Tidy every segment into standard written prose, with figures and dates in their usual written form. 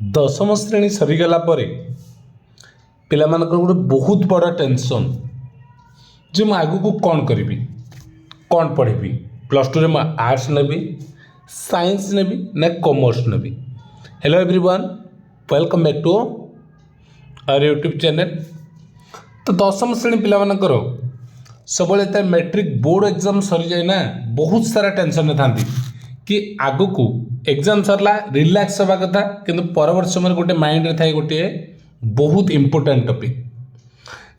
दशम श्रेणी सरीगला पर पिलामानकर गोटे बहुत बड़ा टेंशन जे मैं आगु को कौन करी कौन पढ़ी प्लस टू में आर्ट्स नेबी साइंस नेबी ना कॉमर्स नेबी। Hello everyone, welcome back to our YouTube channel. तो दशम श्रेणी पिलामानकर सब मैट्रिक बोर्ड एग्जाम सरी जाए ना, बहुत सारा टेंशन में था कि आगु को एग्जाम सरला रिलैक्स हवा कथा, किंतु परवर्त समय गोटे माइंड रे थाए गोटे बहुत इंपोर्टेंट टॉपिक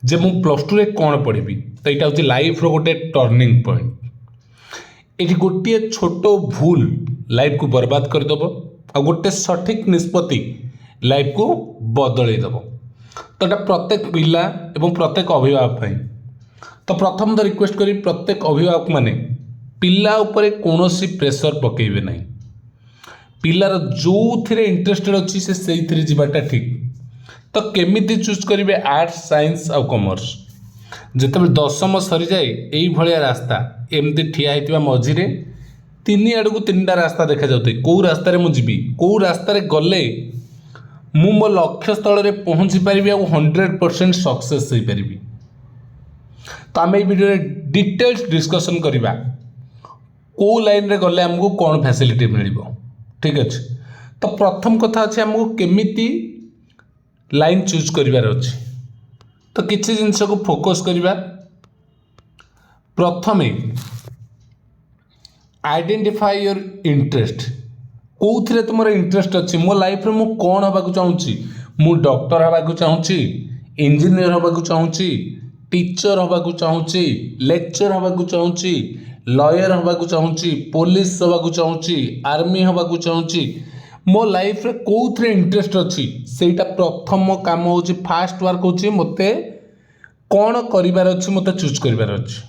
जे मु प्लस टू रे कौन पढ़ी। तो यहाँ हूँ लाइफ रो गोटे टर्निंग पॉइंट। ये गोटे छोट भूल लाइफ को बर्बाद करदेव आ गोटे सठिक निष्पत्ति लाइफ को बदलईदेव। तो यहाँ प्रत्येक पिला एवं प्रत्येक अभिभावक। तो प्रथम तो रिक्वेस्ट करी प्रत्येक अभिभावक माने पिला उपरे कौनसी प्रेशर पकेबे नहीं। पिलार जो थिरे इंटरेस्टेड अच्छी से सही थिरे जीवाटा ठीक। तो केमिति चूज करेंगे आर्ट्स साइंस आ कॉमर्स। जिते दशम सरी जाए यही भाया रास्ता एमती ठिया होता मझिरे तीन आड़ को तीन टा रास्ता देखा जाते। कौ रास्तार मुझी कौ रास्तार गले मु मो लक्ष्य स्थल में पहुँची पारि आ 100% सक्सेस हो पारि। तो आम ये वीडियो डिटेल्स डिस्कसन करवा कौ लाइन रे गले आमको कौन फैसिलिटी मिल। ठीक अच्छे। तो प्रथम कथा अच्छे आमको केमिति लाइन चूज करिवार अच्छे। तो किसी जिनस को फोकस करवा। प्रथमे आइडेंटिफाई योर इंटरेस्ट। कौन तुम इंटरेस्ट अच्छी मो लाइफ में मुझे कौन हवा चाहूँगी। मु डॉक्टर हवा चाहूँगी, इंजीनियर हवा चाहूँगी, टीचर हवा चाहूँगी, लेक्चर हवा चाहूँगी, लॉयर हवा चाहूँगी, पुलिस हवा चाहूँगी, आर्मी हवा चाहूँगी। मो लाइफ रे कौन इंटरेस्ट अच्छी सेटा प्रथम काम हो फास्ट वर्क हो मते कौन करिवार अच्छी मते चूज करिवार अच्छी।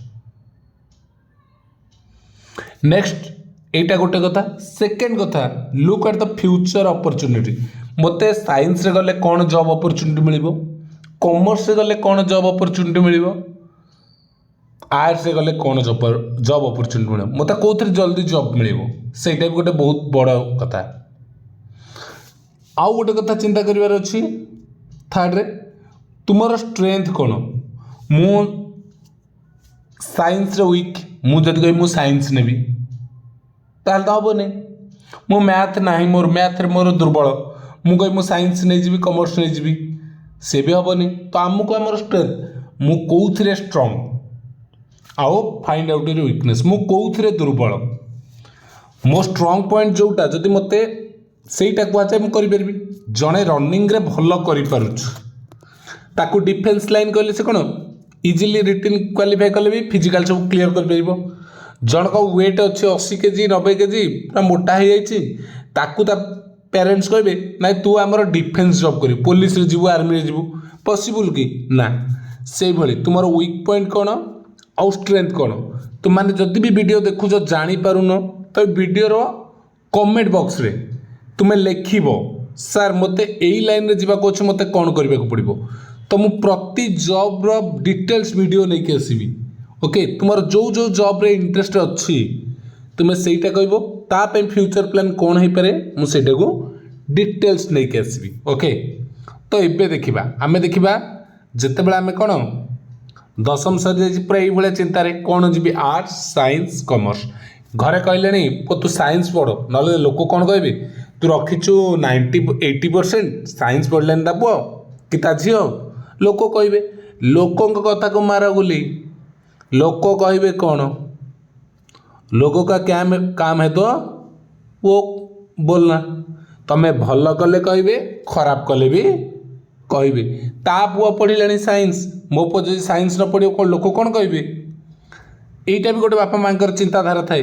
नेक्स्ट एटा गोटे कथा। सेकेंड कथा look at the future opportunity. मते साइंस रे गले कौन जॉब अपॉर्चुनिटी मिलिबो, कॉमर्स रे गले कौन जॉब अपॉर्चुनिटी मिलिबो, आर्ट्स रे गले कौन जॉब अपॉर्चुनिटी मिलिबो, मते कोथरे जल्दी जॉब मिलिबो। सेटा भी गोटे बहुत बड़ कथा। आउ गोटे कथा चिंता करिवार अछि। थर्ड रे तुमर स्ट्रेंथ कौन। मु साइंस रे वीक, मु जदि कहि मु साइंस नेबी ताल तो हबो नहीं। मु मैथ नाही, मोर मैथ रे मोर दुर्बल, मु कहि मु साइंस नहीं जीवी कॉमर्स नहीं जीवी से भी हबो नहीं। तो आमको आमर स्ट्रेंथ मु कोउथरे स्ट्रांग आओ फाइंड आउट योर वीकनेस। मु कोउथरे दुर्बल, मो स्ट्रांग पॉइंट जोटा जदि मते सेटा कहुए मुझे करी। जड़े रनिंग रे भल कर डिफेन्स लाइन कहले से कौन इजिली रिटर्न क्वालिफाई कले भी फिजिकाल सब क्लीयर कर पारिबो। जनक वेट अच्छे 80 केजी 90 केजी पूरा मोटा हो जाता पेरेंट्स कहे ना तू आमर डिफेन्स जॉब कर पुलिस रे जीवु आर्मी रे जीवु पॉसिबल कि ना। से भली तुमर वीक पॉइंट कौन आउ स्ट्रेंथ कौन। तुम मैंने जदि भी वीडियो देखुच जानी पारुन तो वीडियो रो कमेंट बॉक्स रे तुम्हें लिखब सार मते यही लाइन रे जीवा को मते कौन करने को पड़ो। तो मु प्रति जॉब रो डिटेल्स वीडियो लेके आसबि। ओके, तुमर जो जो जॉब रे इंटरेस्ट अच्छी तुम्हें सेटा कहबो तापे फ्यूचर प्लान कौन हो पारे मु सेटा को डिटेल्स लेके आसबि। ओके, तो एबे देखिबा आमे देखिबा जेतेबेला आमे कौन दशम सरी पूरा यही भाया चिंतार कौन जी आर्ट्स साइंस कॉमर्स। घरे कहले नहीं तू साइंस पढ़ ना लोक कौन कहे तू रखीचु 90-80% साइंस पढ़लानी ता पुओ कि ता झील। लोक कहे लोकों कथा को मार गुली। लोक कहे कौन लोगों का क्या काम है तो वो बोलना। तमें भल कले कहे खराब कले भी कहे ता पुओ पढ़िलानी साइंस मो पुओ जो साइंस न पढ़ो कौन लोक कौन कहे। यहीटा भी गोटे बापा माँ चिंताधारा थाए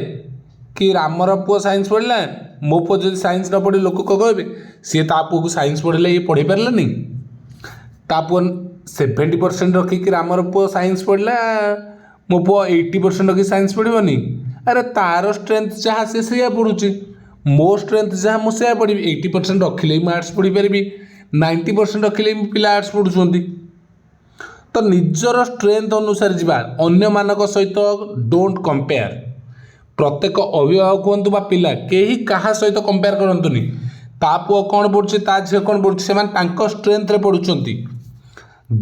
कि रामर पुओ साइंस पढ़ला मो पुओ जो साइंस न पढ़े लोक कहे सी ता पुओ को साइंस पढ़े ये पढ़ी पारानी। ता पुओ 70% रखिक रामर पुओ साइंस पढ़ला मो पुओ 80% रखी साइंस पढ़नी। अरे तार स्ट्रेंथ जहाँ सी से पढ़ुची मो स्ट्रेंथ जहाँ मुझे पढ़ी 80% रखिले मुझे आर्ट्स पढ़ी पारि 90% रखिले पिला आर्ट्स पढ़ुंट। तो निजर स्ट्रेंथ अनुसार जीवा अन्य मानक सहित डोंट कंपेयर। प्रत्येक अभिभावक हूँ बा पिला कहीं क्या सहित कंपेयर करतुनि ता पुओ कौन पढ़ुचे ता झील कौन पढ़ुचे से स्ट्रेंथ पढ़ुंट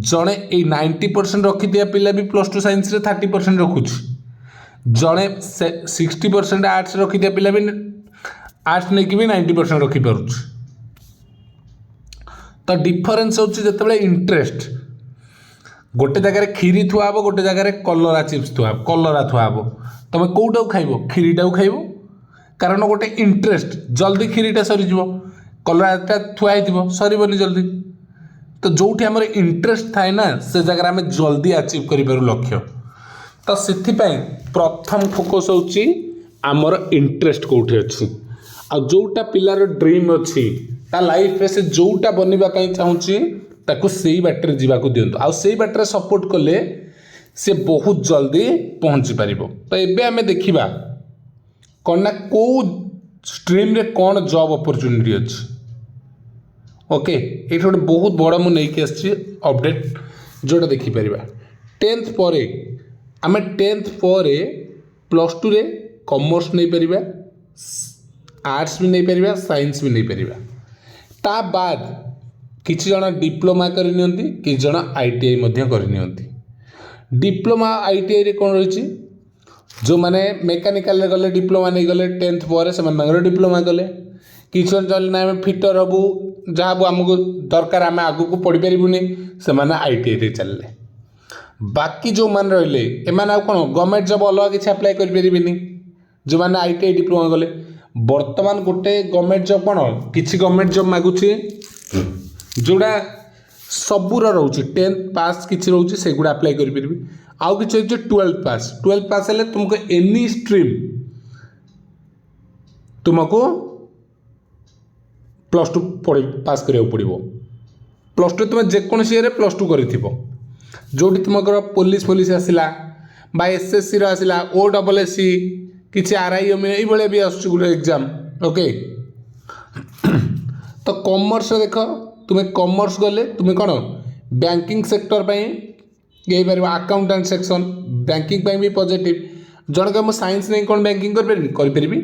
जड़े 90% रखी पिला भी +2 साइंस 30% रखुच जड़े 60% आर्ट्स रखी पिला भी आर्ट्स नहीं भी 90% रखिपुच तो डिफरेन्स होते इंटरेस्ट गोटे जगार खीरी थुआ गोटे जगार कलरा चिप्स थुआ कलरा थुआ तुम कौटा खाइब खीरीटा खाइब कारण गोटे इंटरेस्ट जल्दी खीरीटा सरीज कलराटा थुआई सरबनी जल्दी तो जो आमर इंटरेस्ट थाए ना से जगह आम जल्दी अचीव करूँ लक्ष्य तो से प्रथम फोकस होची आमर इंटरेस्ट कौटी अच्छी आ जोटा पिलार ड्रीम अच्छी ता लाइफ से जोटा बनवाई चाहूँगी ताको सही बाटर जावाक दिंतु आ से बाटर सपोर्ट कले से बहुत जल्दी पहुँची पार तो ये आम देखा कौन ना कौ स्ट्रीम रे कौन जॉब अपॉर्चुनिटी अच्छी ओके ये गोटे बहुत बड़ा मुझे अपडेट जोटा देखिपर 10th पर आम 10th पर +2 रे कॉमर्स नहीं पारिबा आर्ट्स भी नहीं पारिबा साइंस भी नहीं पारिबा ता बाद किछि जण डिप्लोमा करनियंती किछि जण आईटीआई मध्य करनियंती डिप्लोमा आईटीआई रे कोन रहिछि जो माने मेकानिकल रे गले डिप्लोमा नहीं गले 10th पर से मानकर डिप्लोमा गले किछि जण चल ना फिटर हबु जहाँ आमको दरकार आम आग को पढ़ी पारूनी से आईटीआई चलले बाकी जो मैंने रही एम कौन गवर्नमेंट जॉब अलग किसी अप्लाई करें जो मैंने आईटीआई डिप्लोमा गले बर्तमान गोटे गवर्नमेंट जॉब कौन किसी गवर्नमेंट जॉब मागुची जोड़ा सबूर रोचे 10th पास किसी रोचे से गुड़ा अप्लाई करें आउ कि 12th पास हेल्ले तुमको एनी स्ट्रीम तुमको +2 पढ़ पास करा पड़ो +2 तुम जेकोसी ये +2 कर तुमको पुलिस आसला बा एसएससी आसला OSSC किसी RIM ये भी आसुच्छे एग्जाम ओके तो कॉमर्स देख तुम्हें कॉमर्स गले तुम्हें कौन बैंकिंग सेक्टर ये पार अकाउंटेंट सेक्शन बैंकिंग भी पॉजिटिव जन का साइंस नहीं कौन बैंकिंग करी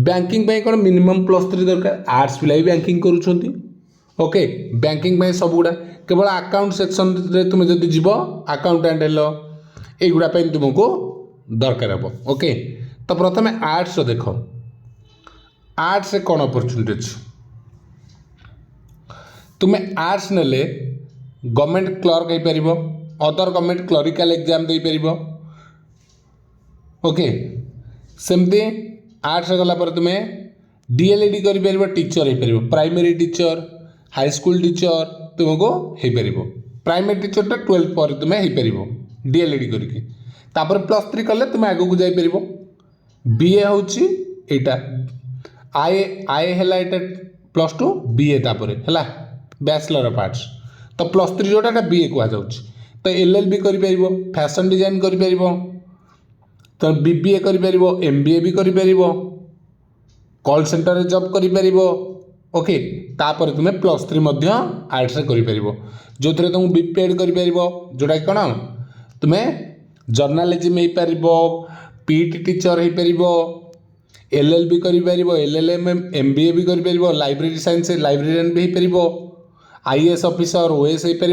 बैंकिंग कौन मिनिमम +3 दरकार आर्ट्स पिला भी बैंकिंग करुँच ओके बैंकिंग सब गुड़ा केवल अकाउंट सेक्शन रे तुम जब जीव अकाउंटेंट हेलो युवा तुमको दरकार हे ओके तो प्रथम आर्ट्स देख आर्ट्स कौन अपॉर्चुनिटी अच्छी तुम्हें आर्ट्स नेले गवर्नमेंट क्लर्क हो पार अदर गवर्नमेंट क्लरिकल एग्जाम दे पार ओके सेमती आर्ट्स गला पर तुम्हें डीएलएडी कर टीचर हो पार primary teacher high school teacher तुमको हो पार प्राइमरी टीचरटा 12th पर तुम्हें हो पार डीएलएडी करके +3 कले तुम्हें आग को जापर बीए हूँ यहाँ आए है +2 बीए तापर है बैचलर ऑफ आर्ट्स तो +3 जोटा बीए कहुँ तो एलएलबी कर फैशन डिजाइन कर तो बीबीए कर एमबीए भी कर कॉल सेंटर रे जॉब कर ओके तापर तुम्हें +3 आर्ट्स कर जो थे तुमको बीपीएड कर जोटा कि कौन तुम्हें जर्नालिज्म हो पार पीटी टीचर हो पार एलएलबी कर एलएलएम एमबीए भी कर लाइब्रेरी साइंस लाइब्रेरियन भी हो पार आईएएस ऑफिसर ओएस हो पार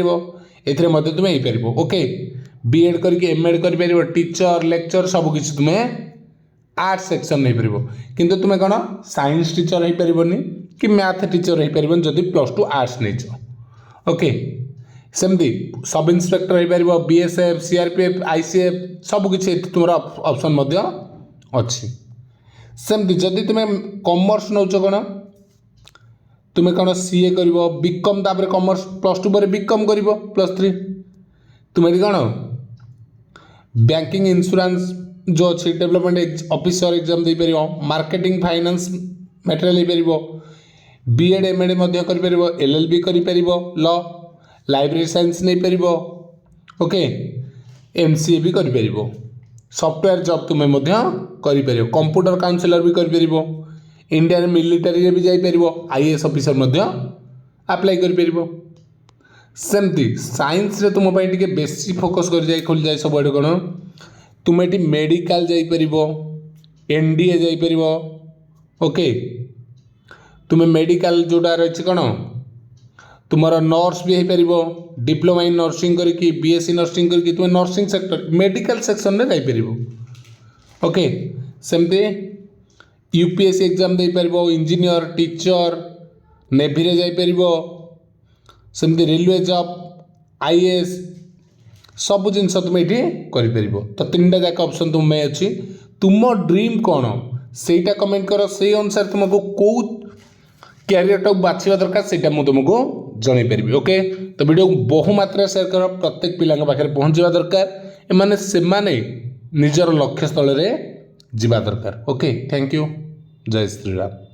एथिरे मध्य तुम्हें हो पार ओके बीएड करके एमएड कर टीचर लेक्चर सबकि तुम्हें आर्ट्स सेक्शन नहीं पार किंतु तुम्हें कौन साइंस टीचर हो पारनि कि मैथ टीचर हो पार जदि +2 आर्ट्स नहीं ओके सेमती सब इन्स्पेक्टर हो पार बीएसएफ सीआरपीएफ आईसीएफ सबकि तुम ऑप्शन अच्छी सेमती जदि तुम्हें कॉमर्स नौच कौन तुम्हें कौन सीए कर बीकॉम तापर कॉमर्स +2 पर बीकॉम कर +3 तुम्हें कौन बैंकिंग इंश्योरेंस जो अच्छी डेवलपमेंट ऑफिसर एग्जाम दे पार मार्केटिंग फाइनेंस मटेरियल हो पार बीएड एमएड कर एलएलबी कर लॉ लाइब्रेरी साइंस नहीं पार ओके एमसीए भी कर सॉफ्टवेयर जॉब तुम्हें कर कंप्यूटर काउंसिलर भी कर इंडियन मिलिटारी भी जापर आईएएस ऑफिसर अप्लाई कर सेमती साइंस रे तुम टे बेसी फोकस कर जाए खोल जाए सब आड़े कौन तुम्हें ये मेडिकल जापर एनडीए जापर ओके तुम्हें मेडिकल जोड़ा रही कौन तुमर नर्स भी हो पार डिप्लोमा इन नर्सिंग करके बीएससी नर्सिंग करके तुम नर्सिंग सेक्टर मेडिकल सेक्शन में जापर ओके सेमती यूपीएससी एग्जाम दे पार इंजीनियर टीचर नेवी रे जापर सेमती रेलवे जॉब आईएएस सब जिन तुम ये कर तो 3टा जाक ऑप्शन तुम्हें अच्छी तुम ड्रीम कौन सेटा कमेंट कर से अनुसार तुमको कौ क्यारियरटा बाछा दरकार से तुमको जन पारि ओके तो वीडियो बहु मात्रा शेयर कर प्रत्येक पिला पाखे पहुँचा दरकार एमाने से निजर लक्ष्य स्थल में जावा दरकार ओके थैंक यू जय श्रीराम।